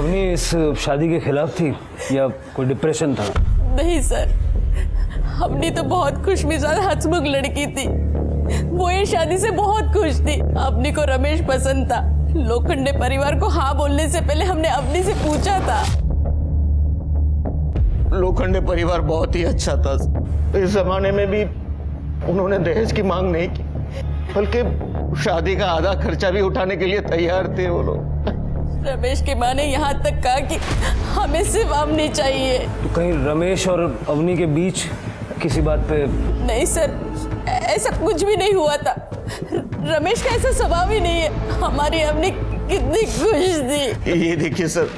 अवनी इस शादी के खिलाफ थी या कोई डिप्रेशन था? नहीं सर, अवनी तो बहुत खुशमिजाज हंसमुख लड़की थी। वो ये शादी से बहुत खुश थी। अवनी को रमेश पसंद था। लोखंडे परिवार को हाँ बोलने से पहले हमने अवनी से पूछा था। लोखंडे परिवार बहुत ही अच्छा था। इस जमाने में भी उन्होंने दहेज की मांग नहीं की, बल्कि शादी का आधा खर्चा भी उठाने के लिए तैयार थे वो लोग। रमेश की माँ ने यहाँ तक कहा कि हमें सिर्फ अवनी चाहिए। तो कहीं रमेश और अवनी के बीच किसी बात पे? नहीं सर, ऐसा कुछ भी नहीं हुआ था। रमेश का ऐसा स्वभाव ही नहीं है। हमारी अवनी कितनी खुश थी। ये देखिए सर,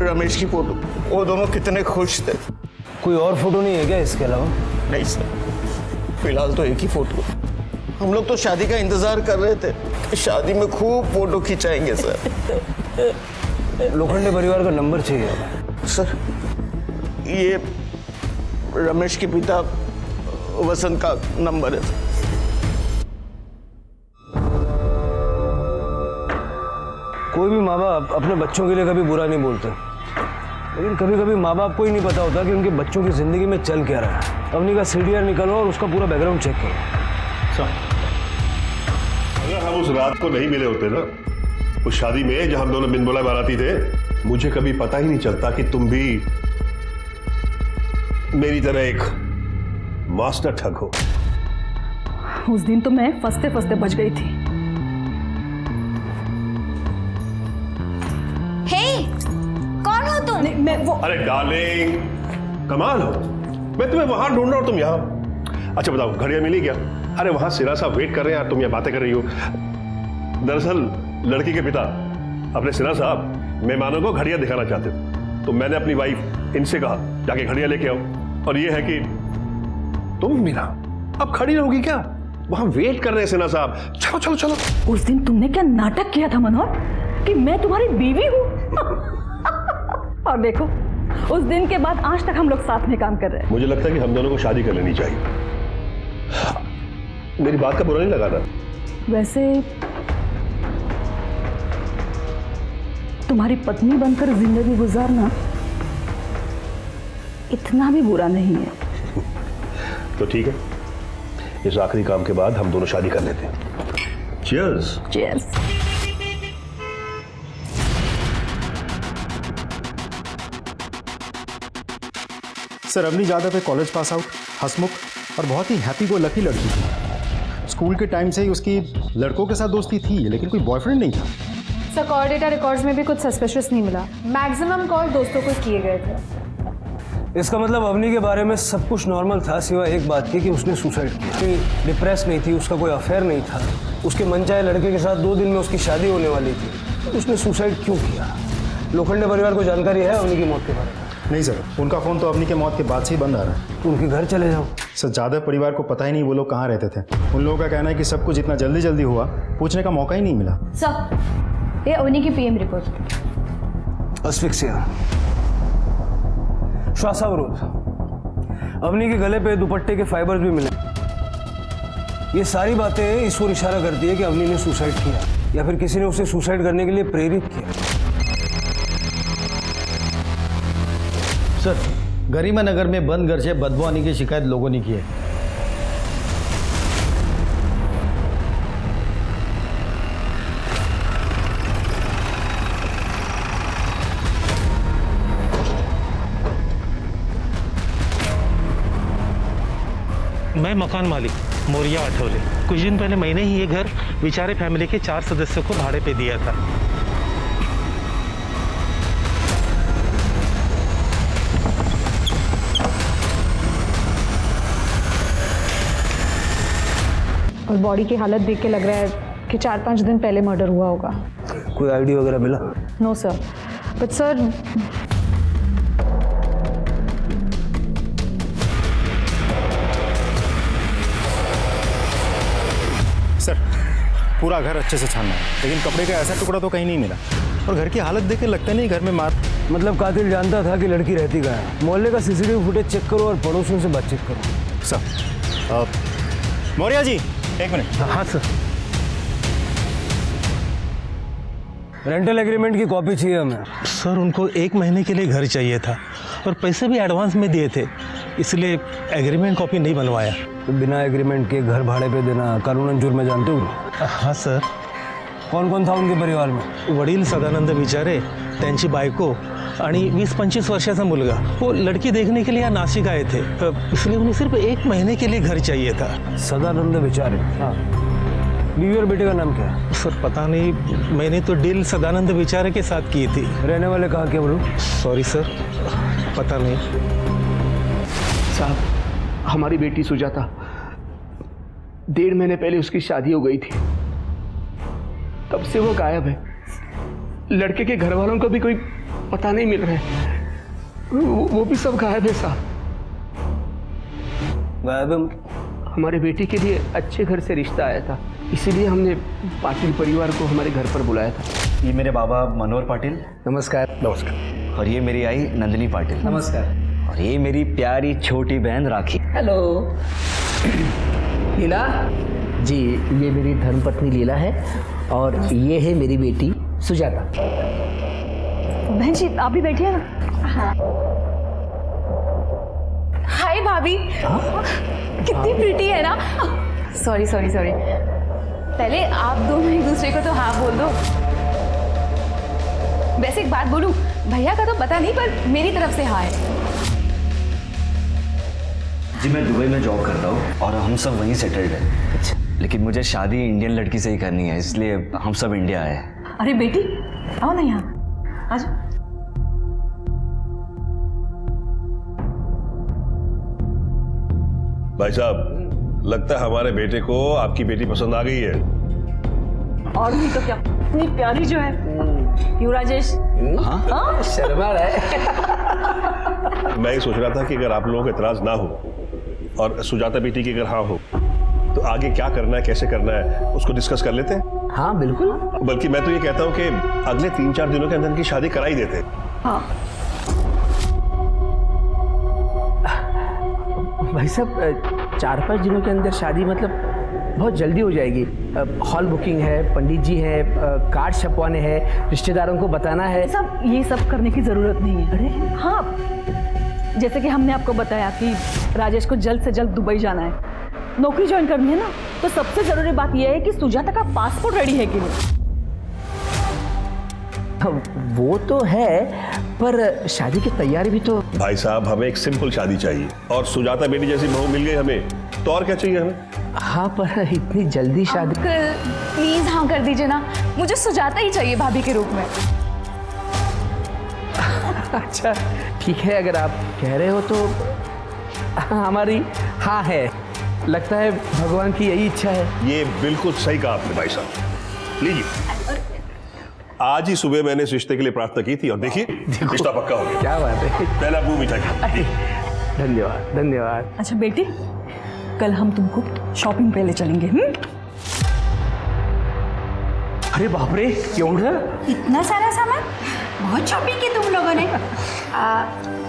रमेश की फोटो, वो दोनों कितने खुश थे। कोई और फोटो नहीं है क्या इसके अलावा? नहीं सर, फिलहाल तो एक ही फोटो। हम लोग तो शादी का इंतजार कर रहे थे कि शादी में खूब फोटो खिंचाएंगे सर। लोखंडे परिवार का नंबर चाहिए सर। ये रमेश के पिता वसंत का नंबर है। कोई भी माँ बाप अपने बच्चों के लिए कभी बुरा नहीं बोलते, लेकिन कभी कभी माँ बाप को ही नहीं पता होता कि उनके बच्चों की जिंदगी में चल क्या रहा है। अवनी का सीडीआर निकालो और उसका पूरा बैकग्राउंड चेक करो। अगर हम उस रात को नहीं मिले होते ना, उस शादी में जहां हम दोनों बिन बुलाए बाराती थे, मुझे कभी पता ही नहीं चलता कि तुम भी मेरी तरह एक मास्टर ठग हो। उस दिन तो मैं फंसते फंसते बच गई थी। हे, कौन हो तुम? नहीं, मैं वो अरे डार्लिंग, कमाल हो। मैं तुम्हें वहां ढूंढ रहा हूं, तुम यहाँ। अच्छा बताओ, घड़ियां मिली क्या? अरे वहां सिरा साहब वेट कर रहे हैं, तुम यहाँ बातें कर रही हो। दरअसल लड़की के पिता अपने सिरा साहब मेहमानों को घड़ियां दिखाना चाहते थे, तो मैंने अपनी वाइफ इनसे कहा जाके घड़ियां लेके आओ। और ये है कि तुम मीना अब खड़ी रहोगी क्या? वहां वेट कर रहे हैं सिन्हा साहब। चलो चलो चलो। उस दिन तुमने क्या नाटक किया था मनोहर कि मैं तुम्हारी बीवी हूँ? और देखो, उस दिन के बाद आज तक हम लोग साथ में काम कर रहे हैं। मुझे लगता है कि हम दोनों को शादी कर लेनी चाहिए। मेरी बात का बुरा नहीं लगा ना? वैसे तुम्हारी पत्नी बनकर जिंदगी गुजारना इतना भी बुरा नहीं है। तो ठीक है, इस आखिरी काम के बाद हम दोनों शादी कर लेते हैं। Cheers. Cheers. Sir, Avani Yadav है, कॉलेज पास आउट, हंसमुख और बहुत ही हैप्पी गो लकी लड़की थी। स्कूल के टाइम से ही उसकी लड़कों के साथ दोस्ती थी, लेकिन कोई बॉयफ्रेंड नहीं था। सर, कॉल डेटा रिकॉर्ड्स में भी कुछ सस्पिशियस नहीं मिला। मैक्सिमम कॉल दोस्तों को किए गए थे। इसका मतलब अवनी के बारे में सब कुछ नॉर्मल था, सिवाय एक बात की कि उसने सुसाइड किया। कोई डिप्रेस नहीं थी, उसका कोई अफेयर नहीं था, उसके मनचाहे लड़के के साथ 2 दिन में उसकी शादी होने वाली थी। तो उसने सुसाइड क्यों किया? लोखंडे परिवार को जानकारी है अवनी की मौत के बारे में? नहीं सर, उनका फ़ोन तो अवनी के मौत के बाद से ही बंद आ रहा है। तो उनके घर चले जाओ। सर, यादव परिवार को पता ही नहीं वो लोग कहाँ रहते थे। उन लोगों का कहना है कि सब कुछ इतना जल्दी जल्दी हुआ, पूछने का मौका ही नहीं मिला। सर, ये अवनी की पीएम रिपोर्ट। अस्फिक्सिया, श्वासावरोध, अवनी के गले पे दुपट्टे के फाइबर्स भी मिले। ये सारी बातें इस ओर इशारा करती है कि अवनी ने सुसाइड किया या फिर किसी ने उसे सुसाइड करने के लिए प्रेरित किया। सर, गरिमा नगर में बंद घर से बदबू आने की शिकायत लोगों ने की है। मैं मकान मालिक मोरिया आठवले। कुछ दिन पहले मैंने ही ये घर बेचारे फैमिली के 4 सदस्यों को भाड़े पे दिया था। और बॉडी की हालत देख के लग रहा है कि 4-5 दिन पहले मर्डर हुआ होगा। कोई आईडी वगैरह मिला? नो सर, बट सर पूरा घर अच्छे से छानना है, लेकिन कपड़े का ऐसा टुकड़ा तो कहीं नहीं मिला। और घर की हालत देख के लगता नहीं घर में मार। मतलब कातिल जानता था कि लड़की रहती कहाँ है। मोहल्ले का सीसीटीवी फुटेज चेक करो और पड़ोसियों से बातचीत करो। सर, मौर्या जी, 1 मिनट। हाँ सर। रेंटल एग्रीमेंट की कॉपी चाहिए हमें। सर उनको 1 महीने के लिए घर चाहिए था और पैसे भी एडवांस में दिए थे, इसलिए एग्रीमेंट कॉपी नहीं बनवाया। तो बिना एग्रीमेंट के घर भाड़े पे देना कानूनन जुर्म है, जानते हो? हाँ सर। कौन कौन था उनके परिवार में? वडील सदानंद विचारे, त्यांची बायको आणि 20-25 वर्षाचा मुलगा। वो लड़की देखने के लिए यहाँ नासिक आए थे, इसलिए उन्हें सिर्फ 1 महीने के लिए घर चाहिए था। सदानंद विचारे? हाँ। बीवी और बेटे का नाम क्या है? सर पता नहीं, मैंने तो डील सदानंद विचारे के साथ की थी। रहने वाले कहाँ के बोलो? सॉरी सर, पता नहीं। साहब, हमारी बेटी सुजाता 1.5 महीने पहले उसकी शादी हो गई थी, तब से वो गायब है। लड़के के घर वालों को भी कोई पता नहीं मिल रहा है, वो भी सब गायब है साहब। गायब है? हमारे बेटी के लिए अच्छे घर से रिश्ता आया था, इसीलिए हमने पाटिल परिवार को हमारे घर पर बुलाया था। ये मेरे बाबा मनोहर पाटिल। नमस्कार। नमस्कार। और ये मेरी आई नंदिनी पाटिल। नमस्कार। और ये मेरी प्यारी छोटी बहन राखी। हेलो। लीला जी, ये मेरी धर्मपत्नी लीला है और ये है मेरी बेटी सुजाता। बहन जी आप भी बैठिए ना। हाँ। हाय भाभी। कितनी प्रिटी है ना। सॉरी सॉरी सॉरी, पहले आप दोनों एक दूसरे को तो हाँ बोल दो। वैसे एक बात बोलूं, भैया का तो पता नहीं पर मेरी तरफ से हाँ है। जी मैं दुबई में जॉब करता हूँ और हम सब वहीं सेटल्ड हैं। अच्छा। लेकिन मुझे शादी इंडियन लड़की से ही करनी है, इसलिए हम सब इंडिया आए। अरे बेटी आओ ना यहाँ, आ जाओ। भाई साहब, लगता है हमारे बेटे को आपकी बेटी पसंद आ गई है। और नहीं तो क्या, इतनी प्यारी जो है। क्यों राजेश? हाँ? शर्मा रहा है। मैं ये सोच रहा था कि अगर आप लोगों को इतराज ना हो और सुजाता बेटी की अगर हाँ हो, तो आगे क्या करना है, कैसे करना है, उसको डिस्कस कर लेते हैं। हाँ बिल्कुल। बल्कि मैं तो ये कहता हूँ कि अगले 3-4 दिनों के अंदर इनकी शादी करा ही देते। हाँ। भाई साहब 4-5 दिनों के अंदर शादी मतलब बहुत जल्दी हो जाएगी। हॉल बुकिंग है, पंडित जी है, कार्ड छपवाने हैं, रिश्तेदारों को बताना है। ये सब करने की जरूरत नहीं है। अरे हाँ, जैसे कि हमने आपको बताया कि राजेश को जल्द से जल्द दुबई जाना है, नौकरी ज्वाइन करनी है ना, तो सबसे जरूरी बात यह है कि सुजाता का पासपोर्ट रेडी है कि नहीं। वो तो है, पर शादी की तैयारी भी तो। भाई साहब, हमें एक सिंपल शादी चाहिए और सुजाता बेटी जैसी बहू मिल गई हमें, तो और क्या चाहिए हमें। हाँ पर इतनी जल्दी शादी। प्लीज हाँ कर दीजिए ना, मुझे सुजाता ही चाहिए भाभी के रूप में। अच्छा ठीक है, अगर आप कह रहे हो तो हमारी हाँ है। लगता है भगवान की यही इच्छा है। ये बिल्कुल सही कहा आपने भाई साहब। लीजिए, आज ही सुबह मैंने इस रिश्ते के लिए प्रार्थना की थी और देखिए रिश्ता पक्का हो गया। क्या बात है। पहला मुंह मीठा किया। धन्यवाद धन्यवाद। अच्छा बेटी, कल हम तुमको शॉपिंग पे ले चलेंगे। अरे बाप रे, एवढं? इतना सारा सामान? बहुत शॉपिंग की तुम लोगों ने।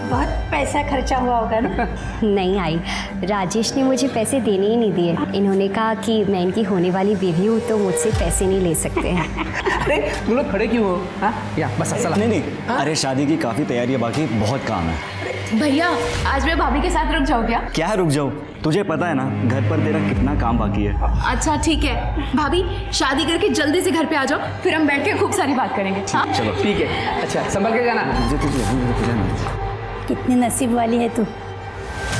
बहुत पैसा खर्चा हुआ होगा ना? नहीं आई, राजेश ने मुझे पैसे देने ही नहीं दिए। इन्होंने कहा कि मैं इनकी होने वाली बीवी हूँ तो मुझसे पैसे नहीं ले सकते हैं। अरे तुम लोग खड़े क्यों हो? हाँ या बस असल। नहीं अरे शादी की काफी तैयारी है, बाकी बहुत काम है। भैया आज मैं भाभी के साथ रुक जाऊँ क्या? क्या रुक जाऊँ, तुझे पता है ना घर पर तेरा कितना काम बाकी है। अच्छा ठीक है भाभी, शादी करके जल्दी से घर पे आ जाओ, फिर हम बैठ के खूब सारी बात करेंगे। चलो ठीक है। अच्छा संभल के जाना। कितनी नसीब वाली है तू।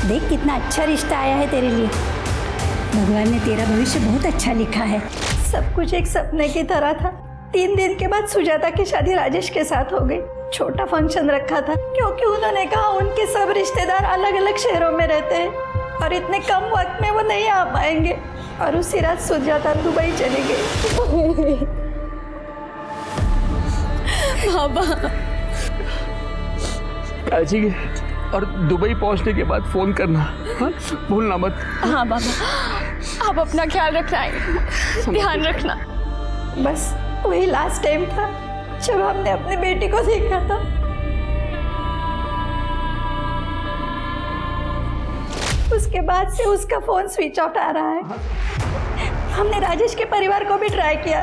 देख कितना अच्छा रिश्ता आया है तेरे लिए। भगवान ने तेरा भविष्य बहुत अच्छा लिखा है। सब कुछ एक सपने की तरह था। 3 दिन के बाद सुजाता की शादी राजेश के साथ हो गई। छोटा फंक्शन रखा था क्योंकि उन्होंने कहा उनके सब रिश्तेदार अलग अलग शहरों में रहते हैं और इतने कम वक्त में वो नहीं आ पाएंगे। और उसी रात सुजाता दुबई चली गई। बाबा जी, और दुबई पहुंचने के बाद फोन करना, हाँ? भूलना मत। हाँ बाबा, आप अपना ख्याल रखना है, ध्यान रखना। बस वही लास्ट टाइम था जब हमने अपनी बेटी को देखा था। उसके बाद से उसका फोन स्विच ऑफ आ रहा है। हमने राजेश के परिवार को भी ट्राई किया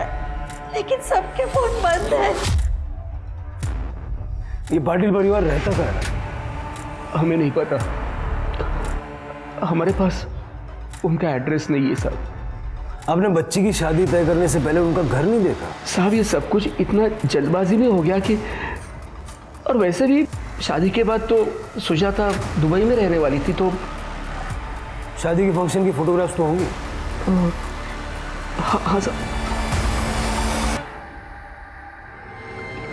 लेकिन सबके फोन बंद है। ये पाटिल परिवार रहता कहाँ है? हमें नहीं पता, हमारे पास उनका एड्रेस नहीं है साहब। आपने बच्ची की शादी तय करने से पहले उनका घर नहीं देखा? साहब ये सब कुछ इतना जल्दबाजी में हो गया कि, और वैसे भी शादी के बाद तो सुजाता दुबई में रहने वाली थी, तो शादी के फंक्शन की फोटोग्राफ्स तो होंगी। हाँ साहब,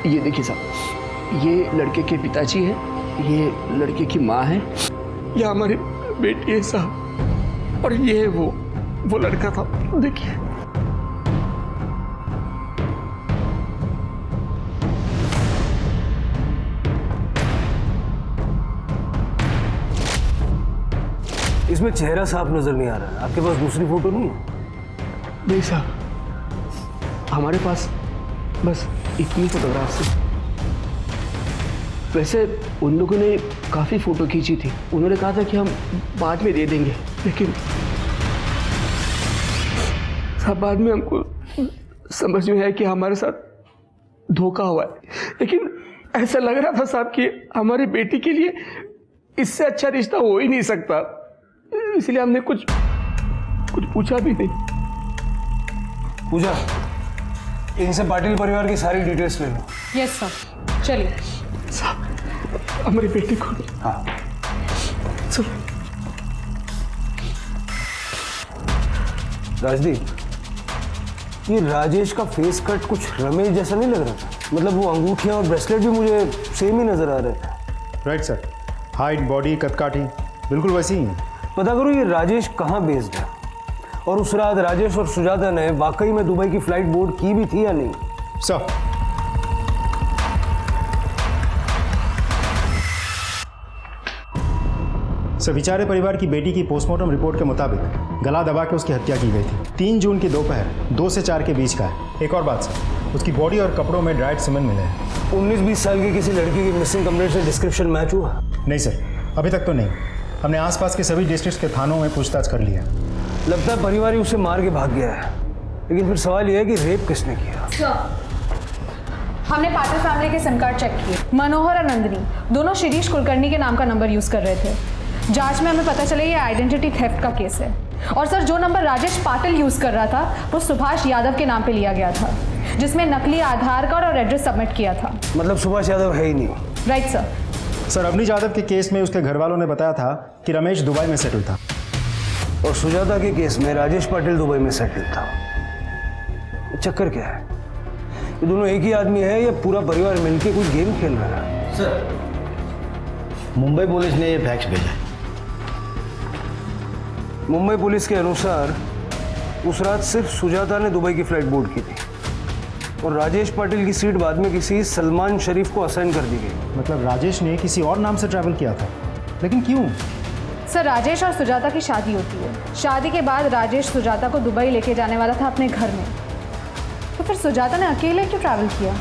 ये देखिए साहब, ये लड़के के पिताजी हैं, ये लड़के की माँ है, ये हमारी बेटी है साहब, और ये वो लड़का था, देखिए। इसमें चेहरा साफ नजर नहीं आ रहा है। आपके पास दूसरी फोटो नहीं है? नहीं साहब, हमारे पास बस इतनी फोटोग्राफ्स है। वैसे उन लोगों ने काफ़ी फ़ोटो खींची थी, उन्होंने कहा था कि हम बाद में दे देंगे, लेकिन सब बाद में हमको समझ में आया कि हमारे साथ धोखा हुआ है। लेकिन ऐसा लग रहा था साहब कि हमारी बेटी के लिए इससे अच्छा रिश्ता हो ही नहीं सकता, इसलिए हमने कुछ पूछा भी नहीं। पूजा, इनसे पाटिल परिवार की सारी डिटेल्स ले लो। यस सर, चलिए। साहब, हमारी बेटी को। हाँ सर। राजदीप, ये राजेश का फेस कट कुछ रमेश जैसा नहीं लग रहा था? मतलब वो अंगूठियां और ब्रेसलेट भी मुझे सेम ही नजर आ रहे थे। राइट सर, हाइट, बॉडी, कदकाठी बिल्कुल वैसी ही है। पता करो ये राजेश कहाँ बेस्ड है, और उस रात राजेश और सुजाता ने वाकई में दुबई की फ्लाइट बोर्ड की भी थी या नहीं? सर, विचारे परिवार की बेटी की पोस्टमार्टम रिपोर्ट के मुताबिक गला दबा के उसकी हत्या की गई थी। 3 जून की दोपहर 2 से 4 के बीच का है। एक और बात सर, उसकी बॉडी और कपड़ों में ड्राइड सीमेंट मिले हैं। 19-20 साल की किसी लड़की की मिसिंग कंप्लेंट से डिस्क्रिप्शन मैच हुआ? नहीं सर, अभी तक तो नहीं। हमने आसपास के सभी डिस्ट्रिक्ट के थानों में पूछताछ कर लिया। लगता है परिवार ही उसे मार के भाग गया है, लेकिन फिर सवाल यह है कि रेप किसने किया? हमने पाटिल फैमिली के सिम कार्ड चेक किए। मनोहर और नंदिनी दोनों शिरीष कुलकर्णी के नाम का नंबर यूज कर रहे थे। जांच में हमें पता चला ये आइडेंटिटी थेफ्ट का केस है। और सर, जो नंबर राजेश पाटिल यूज कर रहा था वो सुभाष यादव के नाम पे लिया गया था, जिसमें नकली आधार कार्ड और एड्रेस सबमिट किया था। मतलब सुभाष यादव है ही नहीं? Right sir. Sir, Avani Yadav के केस में उसके घर वालों ने बताया था कि रमेश दुबई में सेटल था, और सुजाता के केस में राजेश पाटिल दुबई में सेटल था। चक्कर क्या है? ये दोनों एक ही आदमी है या पूरा परिवार मिलकर कोई गेम खेल रहा है? सर, मुंबई पुलिस ने ये फैक्स भेजा है। मुंबई पुलिस के अनुसार उस रात सिर्फ सुजाता ने दुबई की फ्लाइट बोर्ड की थी, और राजेश पाटिल की सीट बाद में किसी सलमान शरीफ को असाइन कर दी गई। मतलब राजेश ने किसी और नाम से ट्रैवल किया था, लेकिन क्यों? सर, राजेश और सुजाता की शादी होती है। शादी के बाद राजेश सुजाता को दुबई लेके जाने वाला था अपने घर में, तो फिर सुजाता ने अकेले क्यों ट्रैवल किया?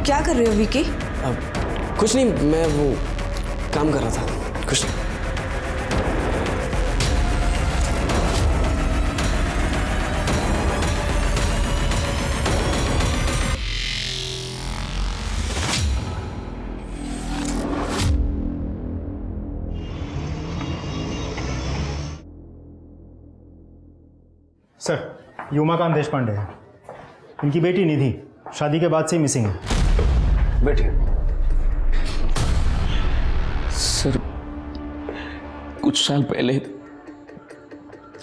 क्या कर रहे हो विकी? कुछ नहीं, मैं वो काम कर रहा था, कुछ नहीं। सर, ये उमाकांत देशपांडे है। इनकी बेटी निधि शादी के बाद से ही मिसिंग है। बैठिए। सर, कुछ साल पहले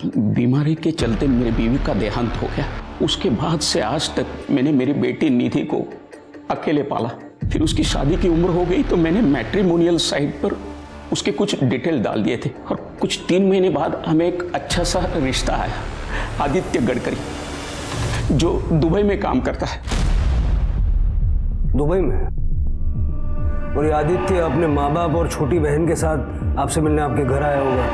बीमारी के चलते मेरी बीवी का देहांत हो गया। उसके बाद से आज तक मैंने मेरी बेटी निधि को अकेले पाला। फिर उसकी शादी की उम्र हो गई तो मैंने मैट्रिमोनियल साइट पर उसके कुछ डिटेल डाल दिए थे, और कुछ 3 महीने बाद हमें एक अच्छा सा रिश्ता आया। आदित्य गडकरी, जो दुबई में काम करता है। दुबई में? और ये आदित्य अपने माँ बाप और छोटी बहन के साथ आपसे मिलने आपके घर आया होगा?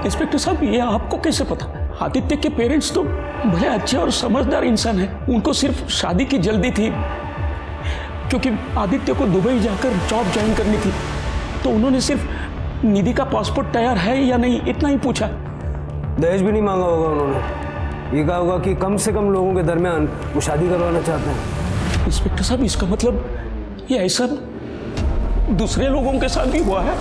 इंस्पेक्टर साहब, ये आपको कैसे पता? आदित्य के पेरेंट्स तो बड़े अच्छे और समझदार इंसान हैं। उनको सिर्फ शादी की जल्दी थी, क्योंकि आदित्य को दुबई जाकर जॉब ज्वाइन करनी थी। तो उन्होंने सिर्फ निधि का पासपोर्ट तैयार है या नहीं इतना ही पूछा। दहेज भी नहीं मांगा होगा उन्होंने। ये कहा होगा कि कम से कम लोगों के दरमियान वो शादी करवाना चाहते हैं। इंस्पेक्टर साहब, इसका मतलब ये ऐसा दूसरे लोगों के साथ भी हुआ है?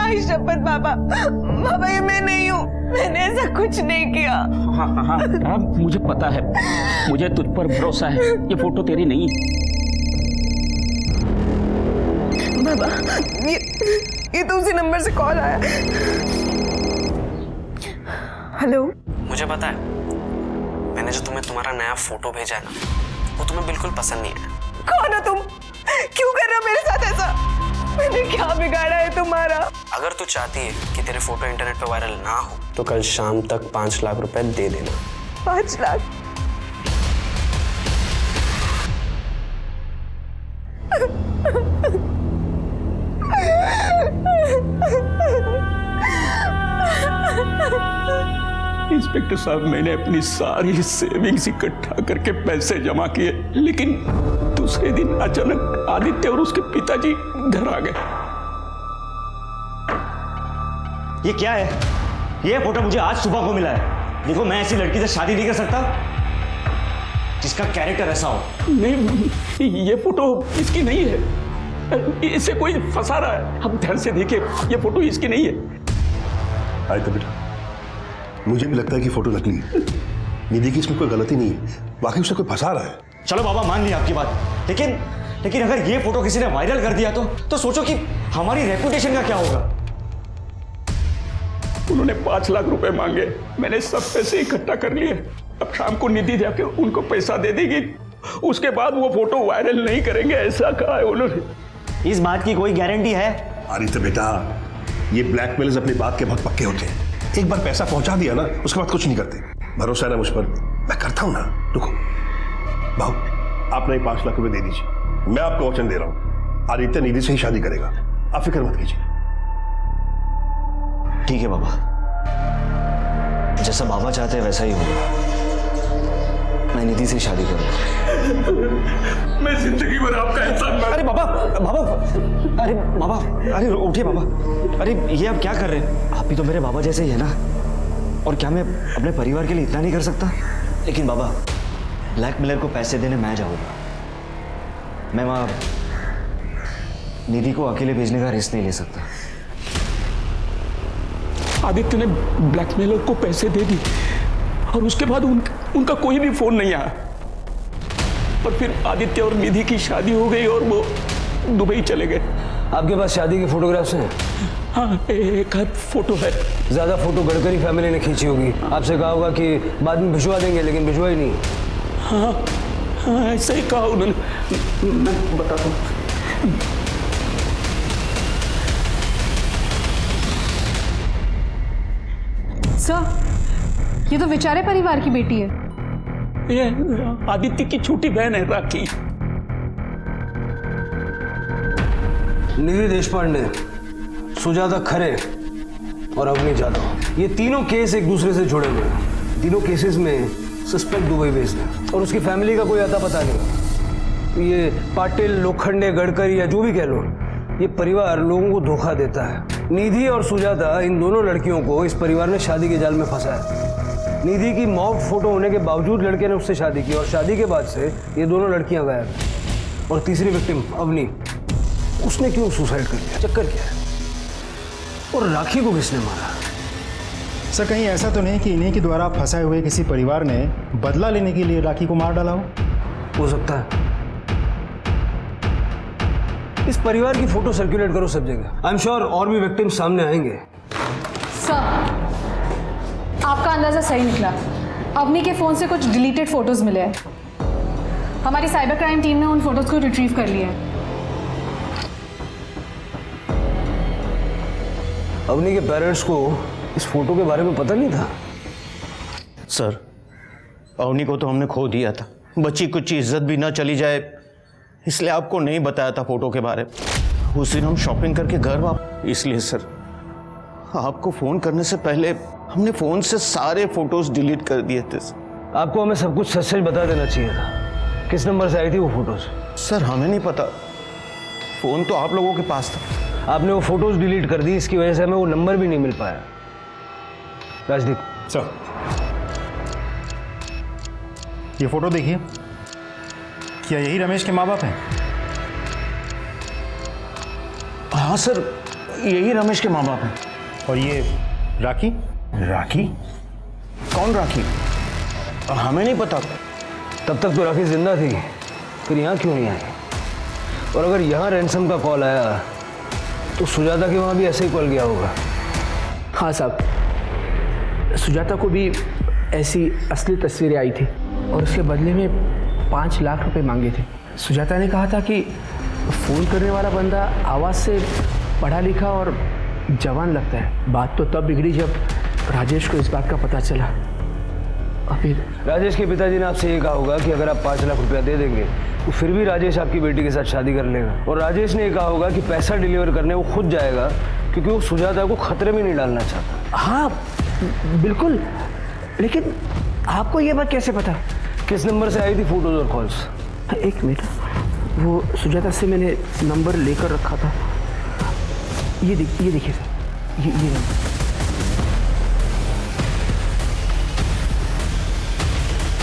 आई शपथ बाबा, बाबा ये मैं नहीं हूँ, मैंने ऐसा कुछ नहीं किया। हाँ हाँ हाँ, मुझे पता है, मुझे तुझ पर भरोसा है। ये फोटो तेरी नहीं है। बाबा ये तो उसी नंबर से कॉल आया। हेलो। मुझे पता है, मैंने जो तुम्हारा नया फोटो भेजा है ना, वो तुम्हें बिल्कुल पसंद नहीं आया। कौन हो तुम? क्यों कर रहे हो मेरे साथ ऐसा? मैंने क्या बिगाड़ा है तुम्हारा? अगर तू चाहती है कि तेरे फोटो इंटरनेट पे वायरल ना हो तो कल शाम तक 5 लाख रुपए दे देना। 5 लाख? इंस्पेक्टर साहब, मैंने अपनी सारी सेविंग्स इकट्ठा करके पैसे जमा किए, लेकिन दूसरे दिन अचानक आदित्य और उसके पिताजी घर आ गए। ये क्या है? ये फोटो मुझे आज सुबह को मिला है। देखो, मैं ऐसी लड़की से शादी नहीं कर सकता जिसका कैरेक्टर ऐसा हो। नहीं, ये फोटो इसकी नहीं है। इसे कोई फंसा रहा है। आप ध्यान से देखिए, ये फोटो इसकी नहीं है। आए तो बेटा, मुझे भी लगता है कि फोटो नकली है। निधि की इसमें कोई गलती नहीं है, वाकई उसे कोई फंसा रहा है। चलो बाबा, मान लिया आपकी बात, लेकिन अगर ये फोटो किसी ने वायरल कर दिया तो सोचो कि हमारी रेपुटेशन का क्या होगा। उन्होंने 5 लाख रुपए मांगे, मैंने सब पैसे इकट्ठा कर लिए। अब शाम को निधि जाके उनको पैसा दे देगी, उसके बाद वो फोटो वायरल नहीं करेंगे, ऐसा कहा है उन्होंने। इस बात की कोई गारंटी है? अरे तो बेटा, ये ब्लैकमेलर्स अपनी बात के बहुत पक्के होते हैं। एक बार पैसा पहुंचा दिया ना, उसके बाद कुछ नहीं करते। भरोसा है ना मुझ पर? मैं करता हूं ना। रुको बाबू, आप नहीं 5 लाख रुपए दे दीजिए। मैं आपको वचन दे रहा हूं, आदित्य निधि से ही शादी करेगा। आप फिक्र मत कीजिए। ठीक है बाबा, जैसा बाबा चाहते हैं वैसा ही होगा। मैं निधि से शादी करूंगा। मैं जिंदगी भर आपका एहसान। अरे बाबा, अरे उठिए बाबा। अरे ये आप क्या कर रहे हैं? आप भी तो मेरे बाबा जैसे ही है ना। और क्या मैं अपने परिवार के लिए इतना नहीं कर सकता? लेकिन बाबा, ब्लैकमेलर को पैसे देने मैं जाऊंगा। मैं वहां निधि को अकेले भेजने का रिस्क नहीं ले सकता। आदित्य ने ब्लैकमेलर को पैसे दे दी और उसके बाद उनका कोई भी फोन नहीं आया। और फिर आदित्य और निधि की शादी हो गई और वो दुबई चले गए। आपके पास शादी के फोटोग्राफ्स हैं? हाँ, एक आध फोटो है। ज्यादा फोटो गडकरी फैमिली ने खींची होगी। आपसे कहा होगा कि बाद में भिजवा देंगे, लेकिन भिजवा ही नहीं। हाँ, ऐसा ही कहा उन्होंने। मैं बताता हूँ। सर, ये तो बेचारे परिवार की बेटी है। ये आदित्य की छोटी बहन है राखी। निधि देशपांडे, सुजाता खरे और अवनी जाधव, ये तीनों केस एक दूसरे से जुड़े हुए हैं। तीनों केसेस में सस्पेक्ट दुबई बेस्ड है और उसकी फैमिली का कोई अता पता नहीं। ये पाटिल, लोखंडे, गडकरी या जो भी कह लो, ये परिवार लोगों को धोखा देता है। निधि और सुजाता, इन दोनों लड़कियों को इस परिवार ने शादी के जाल में फंसाया। निधि की मॉब फोटो होने के बावजूद लड़के ने उससे शादी की और शादी के बाद से ये दोनों लड़कियां गायब। और तीसरी विक्टिम अवनी, उसने क्यों सुसाइड कर लिया? चक्कर क्या है? और राखी को किसने मारा? सर, कहीं ऐसा तो नहीं कि इन्हीं के द्वारा फंसाए हुए किसी परिवार ने बदला लेने के लिए राखी को मार डाला हो सकता है। इस परिवार की फोटो सर्कुलेट करो सब जगह। आई एम श्योर और भी विक्टिम सामने आएंगे। सर, आपका अंदाजा सही निकला। अवनी के फोन से कुछ डिलीटेड फोटोज मिले हैं। हमारी साइबर क्राइम टीम ने उन फोटोज को रिट्रीव कर लिया है। अवनी के पेरेंट्स को इस फोटो के बारे में पता नहीं था? सर, अवनी को तो हमने खो दिया था। बच्ची कुछ इज्जत भी ना चली जाए, इसलिए आपको नहीं बताया था फोटो के बारे में। उस दिन हम शॉपिंग करके घर इसलिए सर आपको फोन करने से पहले हमने फोन से सारे फोटोज डिलीट कर दिए थे। आपको हमें सब कुछ सच सच बता देना चाहिए था। किस नंबर से आई थी वो फोटोज? सर हमें नहीं पता, फोन तो आप लोगों के पास था। आपने वो फोटोज डिलीट कर दी, इसकी वजह से हमें वो नंबर भी नहीं मिल पाया। राजदीप सर, ये फोटो देखिए, क्या यही रमेश के माँ बाप हैं? हाँ सर, यही रमेश के माँ बाप हैं। और ये राखी? राखी? कौन राखी? हमें नहीं पता। तब तक तो राखी जिंदा थी, फिर यहाँ क्यों नहीं आई? और अगर यहाँ रैंसम का कॉल आया तो सुजाता के वहाँ भी ऐसे ही कॉल गया होगा। हाँ साहब, सुजाता को भी ऐसी असली तस्वीरें आई थी और उसके बदले में 5 लाख रुपए मांगे थे। सुजाता ने कहा था कि फ़ोन करने वाला बंदा आवाज़ से पढ़ा लिखा और जवान लगता है। बात तो तब बिगड़ी जब राजेश को इस बात का पता चला। अभी राजेश के पिताजी ने आपसे ये कहा होगा कि अगर आप 5 लाख रुपया दे देंगे तो फिर भी राजेश आपकी बेटी के साथ शादी कर लेगा। और राजेश ने कहा होगा कि पैसा डिलीवर करने वो खुद जाएगा क्योंकि वो सुजाता को खतरे में नहीं डालना चाहता। हाँ बिल्कुल, लेकिन आपको ये बात कैसे पता? किस नंबर से आई थी फोटोज और कॉल्स? एक मिनट, वो सुजाता से मैंने नंबर लेकर रखा था। ये देखिए सर, ये नंबर।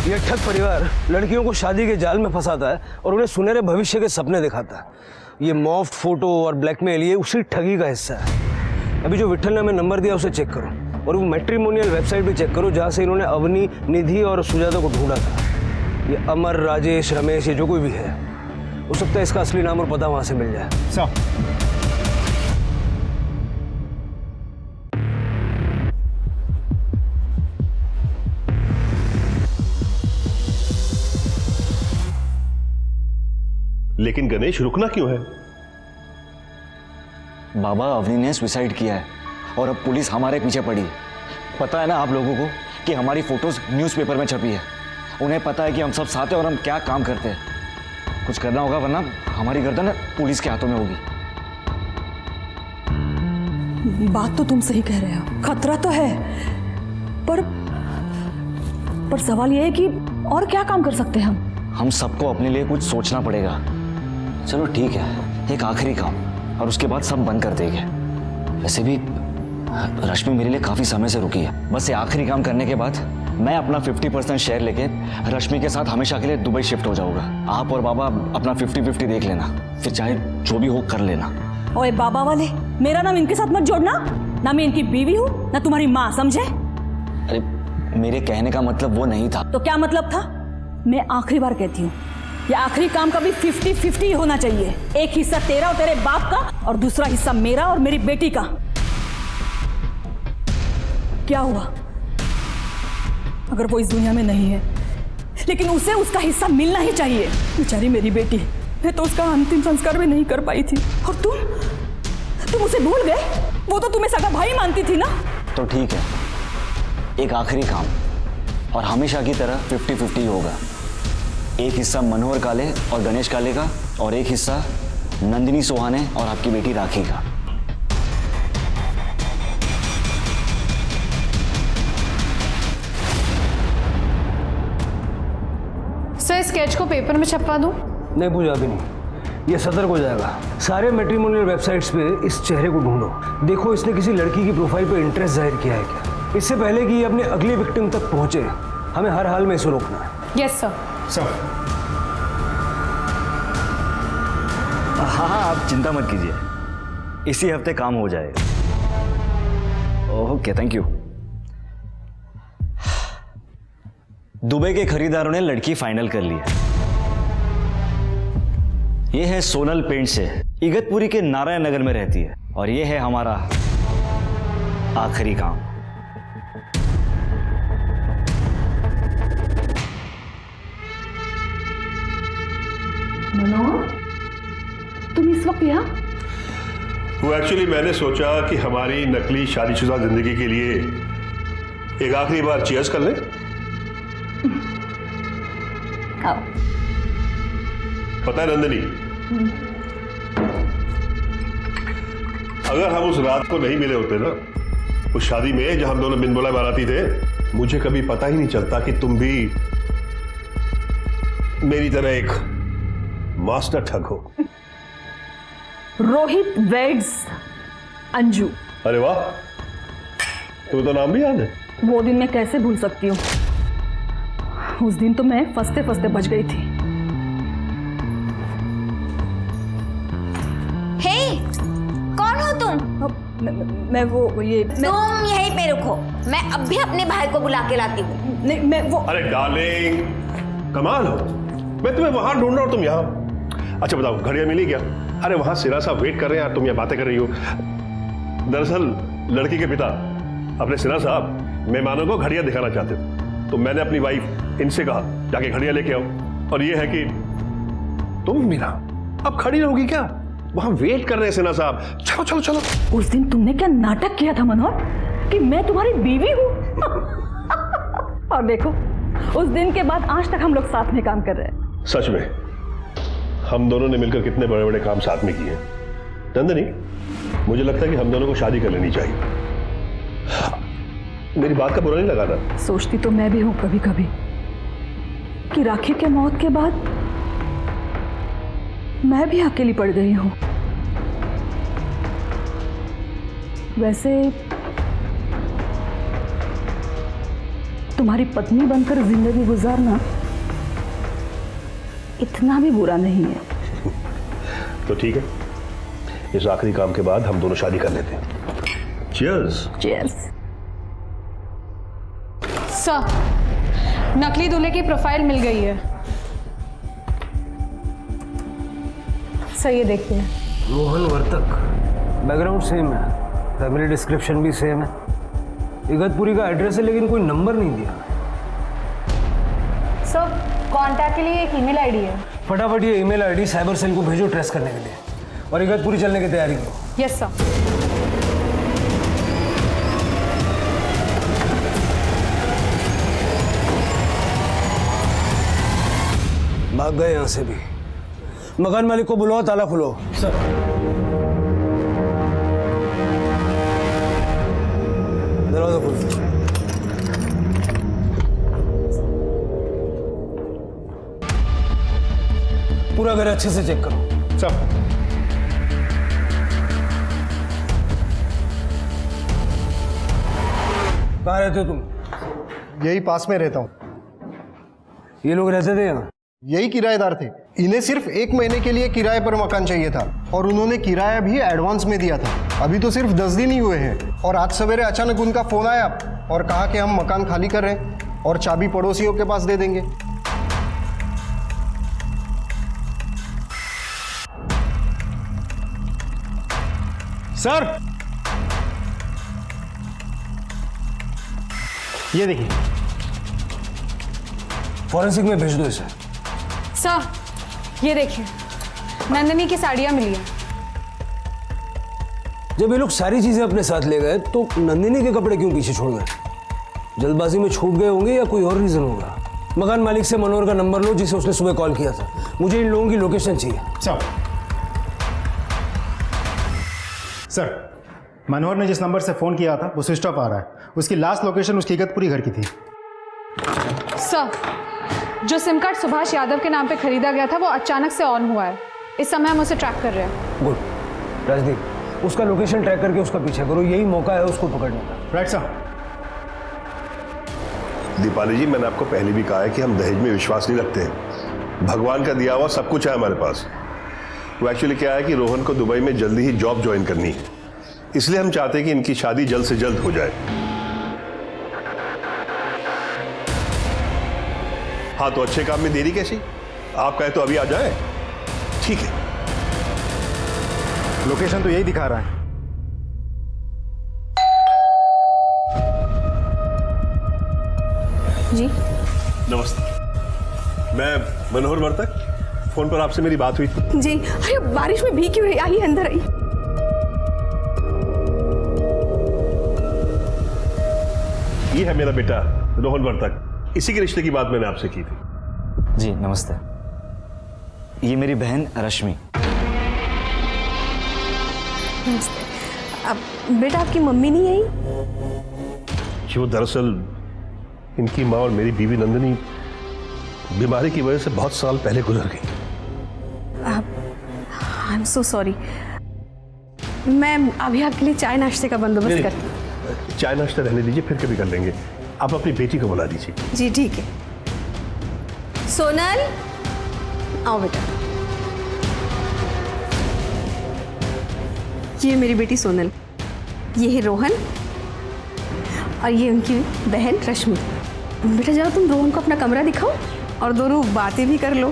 ये ठग परिवार लड़कियों को शादी के जाल में फंसाता है और उन्हें सुनहरे भविष्य के सपने दिखाता है। ये मॉफ्ट फोटो और ब्लैकमेल ये उसी ठगी का हिस्सा है। अभी जो विठल ने हमें नंबर दिया उसे चेक करो और वो मैट्रिमोनियल वेबसाइट भी चेक करो जहाँ से इन्होंने अवनी, निधि और सुजाता को ढूंढा था। ये अमर, राजेश, रमेश, ये जो कोई भी है, हो सकता है इसका असली नाम और पता वहाँ से मिल जाए। लेकिन गणेश रुकना क्यों है? बाबा, अवनी ने सुसाइड किया है और अब पुलिस हमारे पीछे पड़ी है। पता है ना आप लोगों को कि हमारी फोटोज न्यूज़पेपर में छपी है। उन्हें पता है कि हम सब साथ हैं और हम क्या काम करते हैं। कुछ करना होगा वरना हमारी गर्दन पुलिस के हाथों में होगी। बात तो तुम सही कह रहे हो, खतरा तो है, पर सवाल यह है कि और क्या काम कर सकते हैं हम सबको अपने लिए कुछ सोचना पड़ेगा। चलो ठीक है, एक आखिरी काम और उसके बाद सब बंद कर देंगे। वैसे भी रश्मि मेरे लिए काफ़ी समय से रुकी है। बस ये आखिरी काम करने के बाद मैं अपना 50% शेयर लेके रश्मि के साथ हमेशा के लिए दुबई शिफ्ट हो जाऊंगा। आप और बाबा अपना 50-50 देख लेना, फिर चाहे जो भी हो कर लेना। ओए बाबा वाले, मेरा नाम इनके साथ मत जोड़ना। ना मैं इनकी बीवी हूँ ना तुम्हारी माँ, समझे? अरे मेरे कहने का मतलब वो नहीं था। तो क्या मतलब था? मैं आखिरी बार कहती हूँ, ये आखिरी काम का भी 50-50 होना चाहिए। एक हिस्सा तेरा और तेरे बाप का और दूसरा हिस्सा मेरा और मेरी बेटी का। क्या हुआ अगर वो इस दुनिया में नहीं है, लेकिन उसे उसका हिस्सा मिलना ही चाहिए। बेचारी मेरी बेटी, मैं तो उसका अंतिम संस्कार भी नहीं कर पाई थी और तुम उसे भूल गए। वो तो तुम्हें सगा भाई मानती थी ना। तो ठीक है, एक आखिरी काम और हमेशा की तरह 50-50 होगा। एक हिस्सा मनोहर काले और गणेश काले का और एक हिस्सा नंदिनी सोहाने और आपकी बेटी राखी का। सर, स्केच को पेपर में छपवा दूं? नहीं पूजा, भी नहीं, ये सतर्क हो जाएगा। सारे मैट्रिमोनियल वेबसाइट्स पे इस चेहरे को ढूंढो, देखो इसने किसी लड़की की प्रोफाइल पे इंटरेस्ट जाहिर किया है क्या, इससे पहले कि ये अपने अगली विक्टिम तक पहुंचे। हमें हर हाल में इसे रोकना है। Yes sir. हाँ, आप चिंता मत कीजिए, इसी हफ्ते काम हो जाएगा। Okay, thank you. दुबई के खरीदारों ने लड़की फाइनल कर ली है। ये है सोनल पेंट से, इगतपुरी के नारायण नगर में रहती है और ये है हमारा आखिरी काम। मनोहर, तुम इस वक्त यहाँ? वो एक्चुअली मैंने सोचा कि हमारी नकली शादीशुदा जिंदगी के लिए एक आखिरी बार चीयर्स कर लें। पता है नंदिनी, अगर हम उस रात को नहीं मिले होते ना, उस शादी में जहां हम दोनों बिन बुलाए बाराती थे, मुझे कभी पता ही नहीं चलता कि तुम भी मेरी तरह एक मास्टर ठग हो। रोहित वेड्स अंजू। अरे वाह, तुम्हें तो नाम भी याद है। वो दिन मैं कैसे भूल सकती हूँ। उस दिन तो मैं फंसते फंसते बच गई थी। हे, कौन हो तुम? मैं वो ये तुम यहीं पे रुको, मैं अब भी अपने भाई को बुला के लाती हूँ। नहीं, मैं वो। अरे डार्लिंग, कमाल हो, मैं तुम्हें वहां ढूंढ रहा हूं, तुम यहाँ। अच्छा बताओ, घड़ियां मिली क्या? अरे वहां सिरा साहब वेट कर रहे हैं यार, तुम यहाँ बातें कर रही हो। दरअसल लड़की के पिता अपने सिरा साहब मेहमानों को घड़ियां दिखाना चाहते थे, तो मैंने अपनी वाइफ इनसे कहा जाके घड़ियां लेके आओ। और ये है कि तुम मीरा अब खड़ी रहोगी क्या? वहां वेट कर रहे हैं सिन्हा साहब, चलो चलो चलो। उस दिन तुमने क्या नाटक किया था मनोहर कि मैं तुम्हारी बीवी हूँ। और देखो, उस दिन के बाद आज तक हम लोग साथ में काम कर रहे हैं। सच में हम दोनों ने मिलकर कितने बड़े बड़े काम साथ में किए। नंदिनी, मुझे लगता है कि हम दोनों को शादी कर लेनी चाहिए। मेरी बात का बुरा नहीं लगा ना? सोचती तो मैं भी हूं कभी कभी कि राखी के मौत के बाद मैं भी अकेली पड़ गई हूं। वैसे तुम्हारी पत्नी बनकर जिंदगी गुजारना इतना भी बुरा नहीं है। तो ठीक है, इस आखिरी काम के बाद हम दोनों शादी कर लेते हैं। चीयर्स। चीयर्स। सर, नकली दूल्हे की प्रोफाइल मिल गई है। सर ये देखिए। रोहन वर्तक, बैकग्राउंड सेम है, फैमिली डिस्क्रिप्शन भी सेम है, इगतपुरी का एड्रेस है, लेकिन कोई नंबर नहीं दिया। सर, कांटेक्ट के लिए एक ईमेल आईडी है। फटाफट ये ईमेल आईडी साइबर सेल को भेजो ट्रेस करने के लिए, और इगतपुरी चलने की तैयारी करो। Yes sir. भाग गए यहां से भी। मकान मालिक को बुलाओ, ताला खुलो। सर। दरवाजा खोलो। पूरा घर अच्छे से चेक करो। सब। कहाँ रहते हो तुम? यही पास में रहता हूँ। ये लोग रहते थे यहाँ? यही किराएदार थे। इन्हें सिर्फ 1 महीने के लिए किराए पर मकान चाहिए था और उन्होंने किराया भी एडवांस में दिया था। अभी तो सिर्फ 10 दिन ही हुए हैं और आज सवेरे अचानक उनका फोन आया और कहा कि हम मकान खाली कर रहे हैं और चाबी पड़ोसियों के पास दे देंगे। सर, ये देखिए। फॉरेंसिक में भेज दो इसे। सर, ये देखिए, नंदिनी की साड़ियाँ मिली हैं। जब ये लोग सारी चीजें अपने साथ ले गए तो नंदिनी के कपड़े क्यों पीछे छोड़ गए? जल्दबाजी में छूट गए होंगे या कोई और रीजन होगा। मकान मालिक से मनोहर का नंबर लो जिसे उसने सुबह कॉल किया था। मुझे इन लोगों की लोकेशन चाहिए। सर, मनोहर ने जिस नंबर से फोन किया था वो स्विच ऑफ आ रहा है। उसकी लास्ट लोकेशन उसकी इगतपुरी घर की थी। सर, जो सिम कार्ड सुभाष यादव के नाम पे खरीदा गया था वो अचानक से ऑन हुआ है। इस समय हम उसे ट्रैक कर रहे हैं। गुड। राजदीप, उसका लोकेशन ट्रैक करके उसका पीछा करो, यही मौका है उसको पकड़ने का। Right sir. दीपाली जी, मैंने आपको पहले भी कहा है कि हम दहेज में विश्वास नहीं रखते हैं। भगवान का दिया हुआ सब कुछ है हमारे पास। तो एक्चुअली क्या है कि रोहन को दुबई में जल्दी ही जॉब ज्वाइन करनी है, इसलिए हम चाहते हैं कि इनकी शादी जल्द से जल्द हो जाए। हाँ, तो अच्छे काम में देरी कैसी? आप कहे तो अभी आ जाए। ठीक है। लोकेशन तो यही दिखा रहा है। जी नमस्ते, मैं मनोहर वर्तक। फोन पर आपसे मेरी बात हुई थी। जी। अरे बारिश में भीग क्यों रही? आइए अंदर आइए। ये है मेरा बेटा रोहन वर्तक, इसी के रिश्ते की बात मैंने आपसे की थी। जी नमस्ते। ये मेरी बहन रश्मि। नमस्ते। अब बेटा आपकी मम्मी नहीं आई? कि वो दरअसल इनकी माँ और मेरी बीवी नंदिनी बीमारी की वजह से बहुत साल पहले गुजर गई। I am so sorry. मैं अभी आपके लिए चाय नाश्ते का बंदोबस्त करती हूँ। चाय नाश्ता रहने दीजिए, फिर कभी कर लेंगे। आप अपनी बेटी को बुला दीजिए। जी ठीक है। सोनल आओ बेटा। ये मेरी बेटी सोनल, ये है रोहन और ये उनकी बहन रश्मि। बेटा जाओ तुम रोहन को अपना कमरा दिखाओ और दोनों बातें भी कर लो।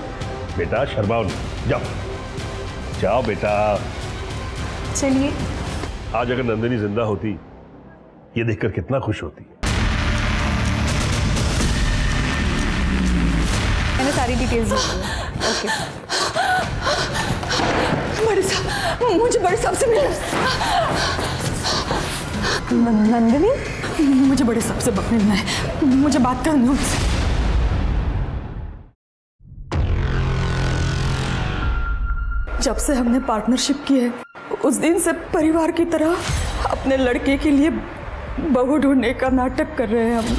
बेटा शर्माओ नहीं, जाओ जाओ बेटा। चलिए। आज अगर नंदिनी जिंदा होती ये देखकर कितना खुश होती। मैंने सारी डिटेल्स दी हैं। ओके। बड़े साहब, मुझे बड़े साहब से मिलना। नंदिनी, मुझे बड़े साहब से मिलना है, मुझे बात करनी है उनसे। जब से हमने पार्टनरशिप की है उस दिन से परिवार की तरह अपने लड़के के लिए बहू ढूंढने का नाटक कर रहे हैं हम।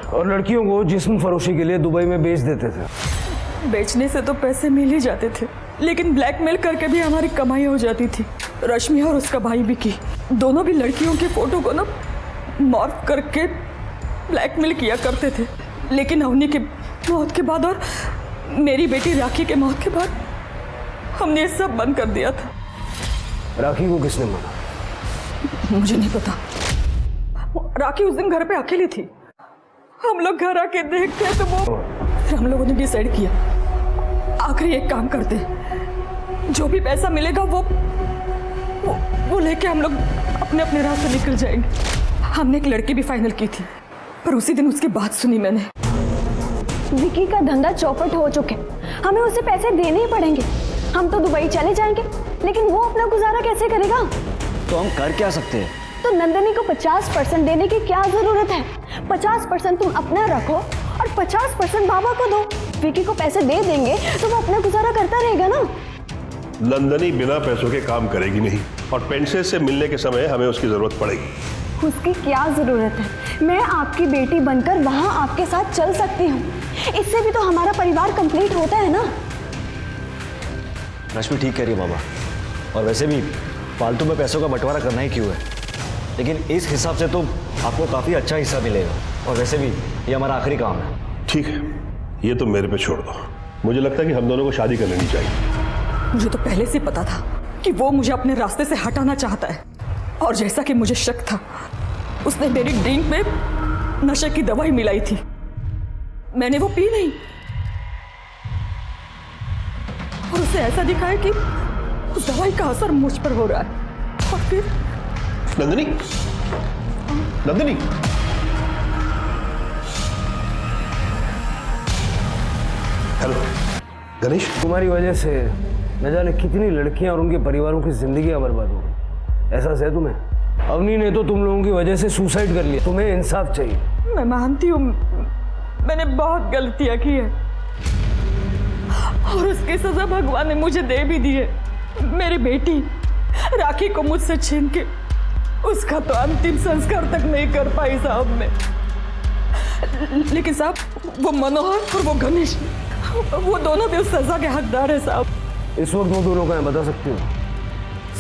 और लड़कियों को जिस्म फरोशी के लिए दुबई में बेच देते थे। बेचने से तो पैसे मिल ही जाते थे, लेकिन ब्लैकमेल करके भी हमारी कमाई हो जाती थी। रश्मि और उसका भाई विकी दोनों भी लड़कियों की फोटो को ना मॉर्फ करके ब्लैकमेल किया करते थे। लेकिन अवनी की मौत के बाद और मेरी बेटी राखी के मौत के बाद हमने ये सब बंद कर दिया था। राखी को किसने मारा? मुझे नहीं पता। राखी उस दिन घर पे अकेली थी। हम लोग घर आके देखते तो वो हम लोगों ने डिसाइड किया आखिरी एक काम करते, जो भी पैसा मिलेगा वो लेके हम लोग अपने अपने रास्ते निकल जाएंगे। हमने एक लड़की भी फाइनल की थी, पर उसी दिन उसकी बात सुनी मैंने। विकी का धंधा चौपट हो चुके, हमें उसे पैसे देने ही पड़ेंगे। हम तो दुबई चले जाएंगे, लेकिन वो अपना गुजारा कैसे करेगा? तो हम कर क्या सकते हैं? तो नंदिनी को 50% देने की क्या जरूरत है? 50% तुम अपना रखो और 50% बाबा को दो। विकी को पैसे दे देंगे तो वो अपना गुजारा करता रहेगा ना। नंदिनी बिना पैसों के काम करेगी नहीं, और पेंशन से मिलने के समय हमें उसकी जरूरत पड़ेगी। उसकी क्या जरूरत है? मैं आपकी बेटी बनकर वहां आपके साथ चल सकती हूँ। इससे भी तो हमारा परिवार कंप्लीट होता है ना। रश्मि ठीक कह रही है बाबा, और वैसे भी फालतू में पैसों का बंटवारा करना ही क्यों है। लेकिन इस हिसाब से तो आपको काफ़ी अच्छा हिस्सा मिलेगा, और वैसे भी ये हमारा आखिरी काम है। ठीक है, ये तो मेरे पे छोड़ दो। मुझे लगता है कि हम दोनों को शादी कर लेनी चाहिए। मुझे तो पहले से पता था कि वो मुझे अपने रास्ते से हटाना चाहता है, और जैसा कि मुझे शक था उसने मेरी ड्रिंक में नशे की दवाई मिलाई थी। मैंने वो पी नहीं, और उसे ऐसा दिखा है कि उस दवाई का असर मुझ पर हो रहा है। और फिर नंदिनी, नंदिनी, हेलो गणेश। तुम्हारी वजह से न जाने कितनी लड़कियां और उनके परिवारों की जिंदगियां बर्बाद हो गई। एहसास है तुम्हें? अवनी ने तो तुम लोगों की वजह से सुसाइड कर लिया। तुम्हें इंसाफ चाहिए। मैं मानती हूँ मैंने बहुत गलतियां की है, और उसकी सजा भगवान ने मुझे दे भी दी है। मेरी बेटी राखी को मुझसे छीन के उसका तो अंतिम संस्कार तक नहीं कर पाई साहब मैं। लेकिन साहब वो मनोहर और वो गणेश, वो दोनों भी उस सजा के हकदार है साहब। इस वक्त वो दोनों का है, बता सकते हो?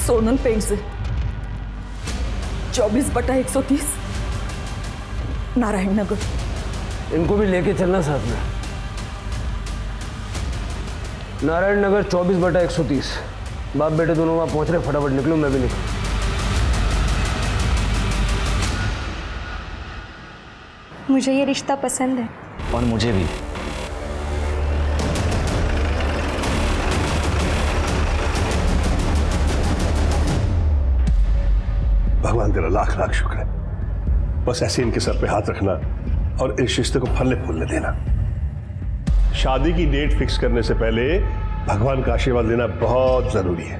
सोनल पेंट से 24/130 नारायण नगर। इनको भी लेके चलना साथ में। नारायण नगर 24/130। बाप बेटे दोनों वहां पहुंच रहे। फटाफट निकलो, मैं भी निकलूं। मुझे ये रिश्ता पसंद है। और मुझे भी। भगवान तेरा लाख लाख शुक्र है। बस ऐसे इनके सर पे हाथ रखना और इस रिश्ते को फलने फूलने देना। शादी की डेट फिक्स करने से पहले भगवान का आशीर्वाद लेना बहुत जरूरी है।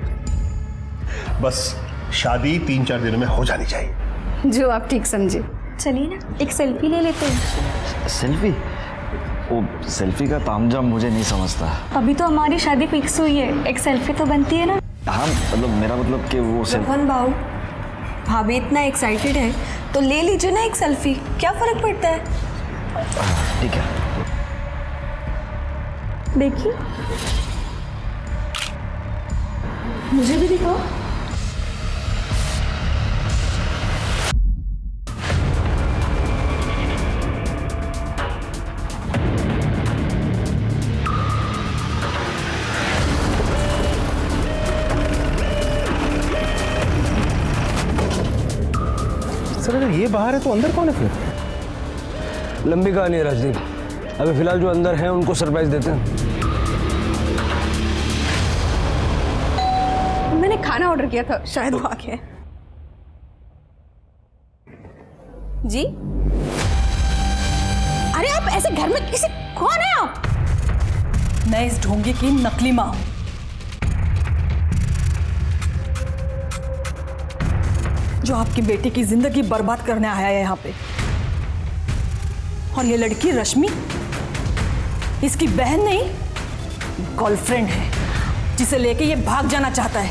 बस शादी 3-4 दिनों में हो जानी चाहिए। जो आप ठीक समझे। चलिए ना, एक सेल्फी ले लेते हैं। सेल्फी? वो सेल्फी का तामझाम मुझे नहीं समझता। अभी तो हमारी शादी फिक्स हुई है, एक सेल्फी तो बनती है ना। हाँ मतलब मेरा मतलब कि वो रोहन बाबू, भाभी इतना एक्साइटेड है तो ले लीजिए ना एक सेल्फी, क्या फर्क पड़ता है। ठीक है। देखिए, मुझे भी दिखाओ। सर अगर ये बाहर है तो अंदर कौन है फिर? लंबी कहानी है राजदीप। अभी फिलहाल जो अंदर हैं उनको सरप्राइज देते हैं। मैंने खाना ऑर्डर किया था, शायद वो आ गया है। जी? अरे आप ऐसे घर में किसी, कौन है आप? मैं इस ढोंगी की नकली माँ हूं। जो आपकी बेटी की जिंदगी बर्बाद करने आया है यहाँ पे। और ये लड़की रश्मि इसकी बहन नहीं, गर्लफ्रेंड है, जिसे लेके ये भाग जाना चाहता है।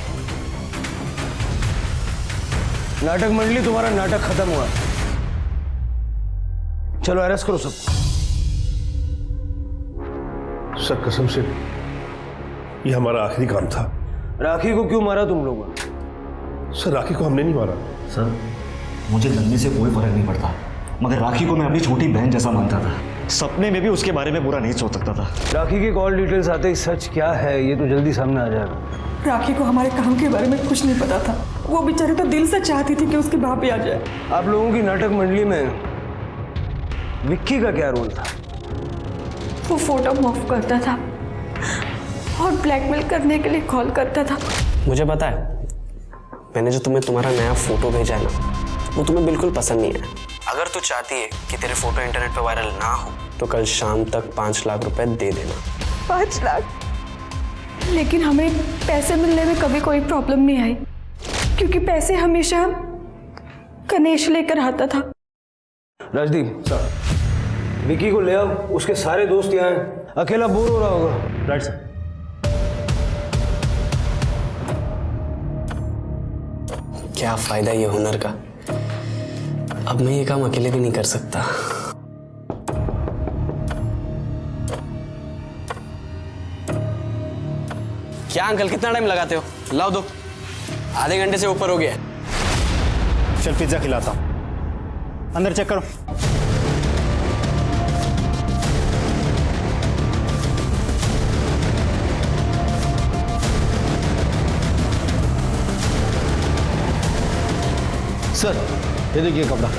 नाटक मंडली, तुम्हारा नाटक खत्म हुआ। चलो अरेस्ट करो सबको। सर कसम से ये हमारा आखिरी काम था। राखी को क्यों मारा तुम लोगों? सर राखी को हमने नहीं मारा। सर मुझे लड़ने से कोई फर्क नहीं पड़ता, मगर राखी को मैं अपनी छोटी बहन जैसा मानता था। सपने में भी उसके बारे में बुरा नहीं सोच सकता था। राखी की कॉल डिटेल्स आते ही सच क्या है ये तो जल्दी सामने आ जाएगा। राखी को हमारे काम के बारे में कुछ नहीं पता था। वो बेचारी तो दिल से चाहती थी कि उसकी भाभी आ जाए। आप लोगों की नाटक मंडली में विक्की का क्या रोल था? वो फोटो मूव करता था और ब्लैकमेल करने के लिए कॉल करता था। मुझे पता है, मैंने जो तुम्हें तुम्हारा नया फोटो भेजा है ना, वो तुम्हें बिल्कुल पसंद नहीं है। अगर तू चाहती है कि तेरे फोटो इंटरनेट पे वायरल ना हो तो कल शाम तक 5 लाख रुपए दे देना। 5 लाख? लेकिन हमें पैसे मिलने में कभी कोई प्रॉब्लम नहीं आई, क्योंकि पैसे हमेशा गणेश लेकर आता था। राजदीप सर, विकी को ले आओ, उसके सारे दोस्त यहाँ हैं, अकेला बोर हो रहा होगा। Right sir. क्या फायदा ये हुनर का, अब मैं ये काम अकेले भी नहीं कर सकता। क्या अंकल कितना टाइम लगाते हो? लाओ दो, आधे घंटे से ऊपर हो गया। चल पिज्जा खिलाता हूं, अंदर चेक करो। सर ये देखिए कपड़ा,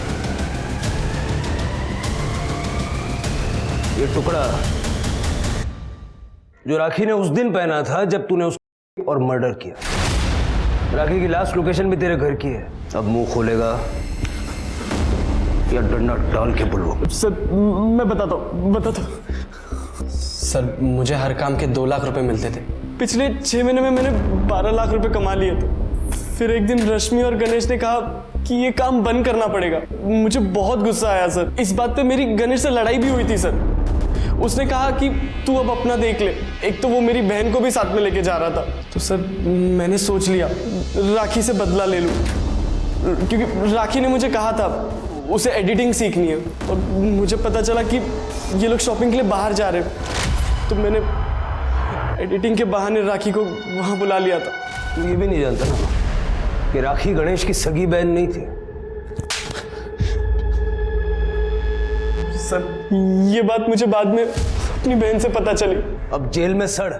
ये टुकड़ा जो राखी ने उस दिन पहना था जब तूने उसको और मर्डर किया। राखी की लास्ट लोकेशन भी तेरे घर की है। अब मुंह खोलेगा या डंडा डाल के बोलो। सर मैं बताता हूँ। सर मुझे हर काम के 2 लाख रुपए मिलते थे। पिछले 6 महीने में मैंने 12 लाख रुपए कमा लिए थे। फिर एक दिन रश्मि और गणेश ने कहा कि ये काम बंद करना पड़ेगा। मुझे बहुत गुस्सा आया सर। इस बात पे मेरी गणेश से लड़ाई भी हुई थी सर। उसने कहा कि तू अब अपना देख ले। एक तो वो मेरी बहन को भी साथ में लेके जा रहा था। तो सर मैंने सोच लिया राखी से बदला ले लूं, क्योंकि राखी ने मुझे कहा था उसे एडिटिंग सीखनी है और मुझे पता चला कि ये लोग शॉपिंग के लिए बाहर जा रहे हैं। तो मैंने एडिटिंग के बहाने राखी को वहाँ बुला लिया था। तू ये भी नहीं जानता ना कि राखी गणेश की सगी बहन नहीं थी। सर ये बात मुझे बाद में अपनी बहन से पता चली। अब जेल में सड़।